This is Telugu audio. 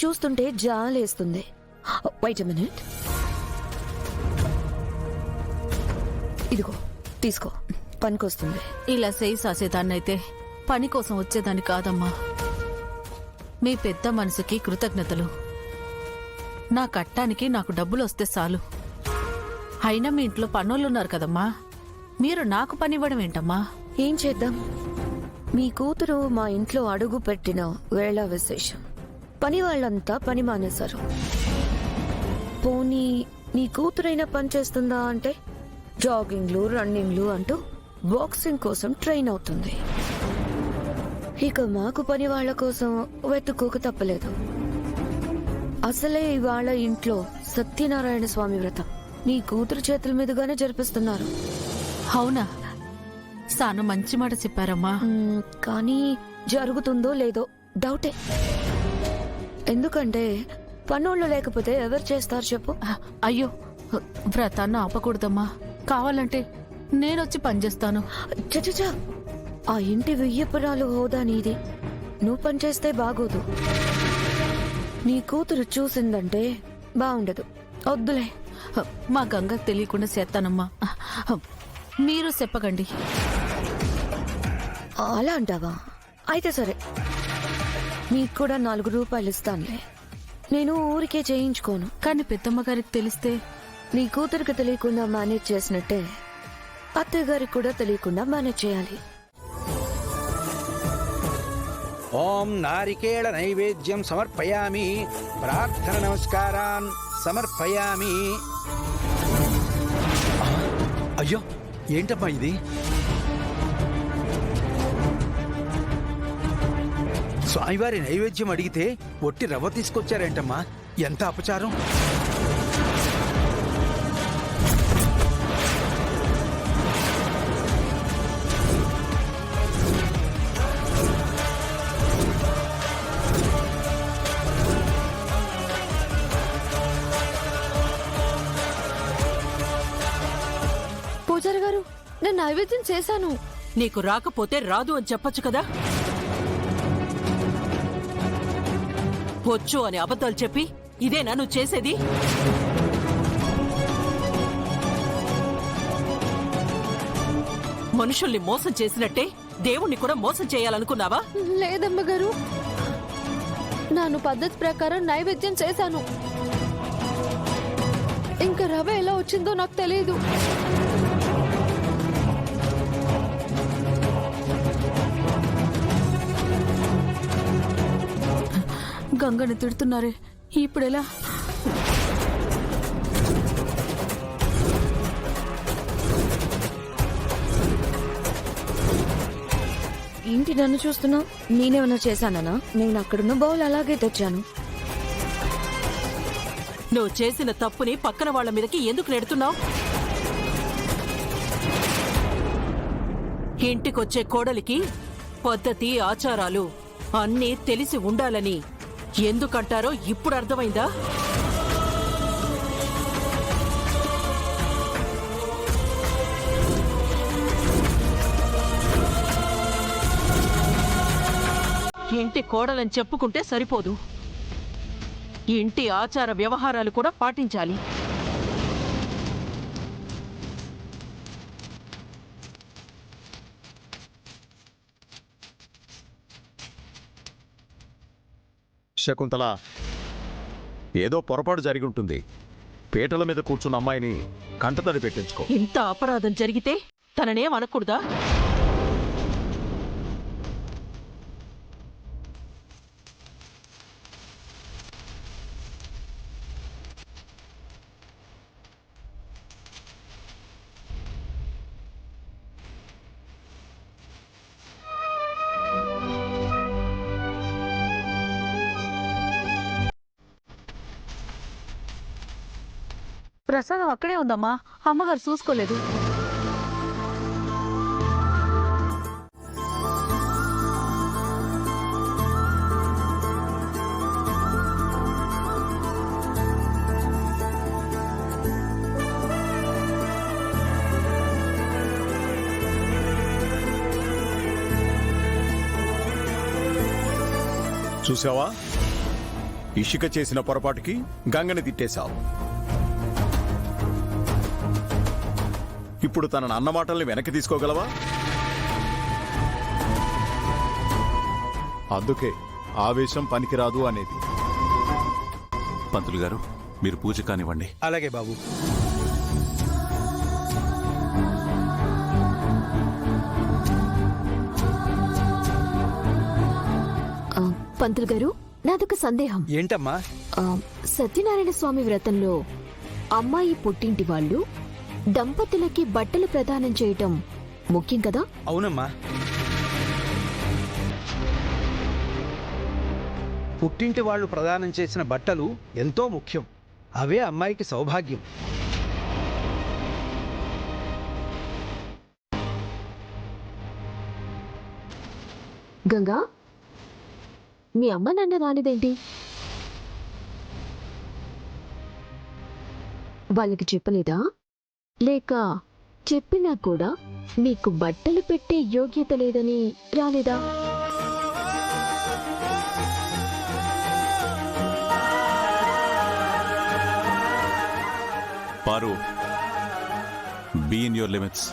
చూస్తుంటే జాలేస్తుంది. Wait a minute. ఇదిగో తీసుకో, పనికొస్తుంది. ఇలా చేయి సాసేదాన్నైతే పని కోసం వచ్చేదాన్ని కాదమ్మా. మీ పెద్ద మనసుకి కృతజ్ఞతలు. నా కట్టానికి నాకు డబ్బులొస్తే చాలు. అయినా మీ ఇంట్లో పనోళ్ళున్నారు కదమ్మా, మీరు నాకు పనివ్వడం ఏంటమ్మా? ఏం చేద్దాం, మీ కూతురు మా ఇంట్లో అడుగు పెట్టిన వేళ విశేషం. పని వాళ్ళంతా పని మానేశారు. పోనీ నీ కూతురైనా పని చేస్తుందా అంటే జాగింగ్లు రన్నింగ్లు అంటూ బాక్సింగ్ కోసం ట్రైన్ అవుతుంది. ఇక మాకు పని వాళ్ల కోసం వెతుక్కోక తప్పలేదు. అసలే ఇవాళ ఇంట్లో సత్యనారాయణ స్వామి వ్రతం నీ కూతురు చేతుల మీదుగానే జరిపిస్తున్నారు. అవునా? సాను మంచి మాట చెప్పారమ్మా. కానీ జరుగుతుందో లేదో డౌటే. ఎందుకంటే పనోళ్ళు లేకపోతే ఎవరు చేస్తారు చెప్పు? అయ్యో, వ్రతాన్ని ఆపకూడదమ్మా. కావాలంటే నేనొచ్చి పనిచేస్తాను. చచచా, ఆ ఇంటి వెయ్యపురాలు హోదా నీది. నువ్వు పనిచేస్తే బాగోదు. నీ కూతురు చూసిందంటే బాగుండదు. వద్దులే. మా గంగకు తెలియకుండా చేస్తానమ్మా. మీరు చెప్పకండి. అలా అంటావా? అయితే సరే, నీకు కూడా 4 రూపాయలు ఇస్తానులే. నేను ఊరికే చేయించుకోను. కానీ పెద్దమ్మ గారికి తెలిస్తే? నీ కూతురికి తెలియకుండా మేనేజ్ చేసినట్టే అత్తయ్య గారికి కూడా తెలియకుండా మేనేజ్ చేయాలి. ఓం నారికేళ నైవేద్యం సమర్పయామి, ప్రార్థన నమస్కారాన్ సమర్పయామి. అయ్యో, ఏంటమ్మా ఇది? స్వామివారి నైవేద్యం అడిగితే ఒట్టి రవ్వ తీసుకొచ్చారేంటమ్మా? ఎంత అపచారం! పూజారి గారు, నేను నైవేద్యం చేశాను. నీకు రాకపోతే రాదు అని చెప్పొచ్చు కదా. వచ్చు అని అబద్ధాలు చెప్పి ఇదేనా నువ్వు చేసేది? మనుషుల్ని మోసం చేసినట్టే దేవుణ్ణి కూడా మోసం చేయాలనుకున్నావా? లేదమ్మగారు, నాను పద్ధతి ప్రకారం నైవేద్యం చేశాను. ఇంకా రవ ఎలా వచ్చిందో నాకు తెలియదు. గంగని తిడుతున్నారే, ఇప్పుడెలా? ఏంటి నన్ను చూస్తున్నావు? నేనేమన్నా చేశానా? నేను అక్కడున్న బౌల్ అలాగే తెచ్చాను. నువ్వు చేసిన తప్పుని పక్కన వాళ్ల మీదకి ఎందుకు నెడుతున్నావు? ఇంటికొచ్చే కోడలికి పద్ధతి ఆచారాలు అన్నీ తెలిసి ఉండాలని ఎందుకంటారో ఇప్పుడు అర్థమైందా? ఇంటి కోడలని చెప్పుకుంటే సరిపోదు, ఇంటి ఆచార వ్యవహారాలు కూడా పాటించాలి. శకుంతల, ఏదో పొరపాటు జరిగి ఉంటుంది. పీటల మీద కూర్చున్న అమ్మాయిని కంటతడి పెట్టించుకో. ఇంత అపరాధం జరిగితే తననేం అనకూడదా? ప్రసాదం అక్కడే ఉందమ్మా, అమ్మగారు చూసుకోలేదు. చూసావా, ఇషిక చేసిన పొరపాటుకి గంగని తిట్టేశావు. ఇప్పుడు తన అన్న మాటల్ని వెనక్కి తీసుకోగలవా? అందుకే ఆవేశం పనికిరాదు అనేది. పంతులు గారు, మీరు పూజ కానివ్వండి. అలాగే బాబు. పంతులు గారు, నాదొక సందేహం. ఏంటమ్మా? సత్యనారాయణ స్వామి వ్రతంలో అమ్మాయి పుట్టింటి వాళ్ళు దంపతులకి బట్టలు ప్రదానం చేయటం ముఖ్యం కదా? అవునమ్మా. పుట్టింటి వాళ్ళు ప్రదానం చేసిన బట్టలు ఎంతో ముఖ్యం. అవే అమ్మాయికి సౌభాగ్యం. గంగా, మీ అమ్మ నాన్న రానిదేంటి? వాళ్ళకి చెప్పలేదా? లేక చెప్పినా కూడా మీకు బట్టలు పెట్టే యోగ్యత లేదని రాలేదా? పారు, బీ ఇన్ యువర్ లిమిట్స్.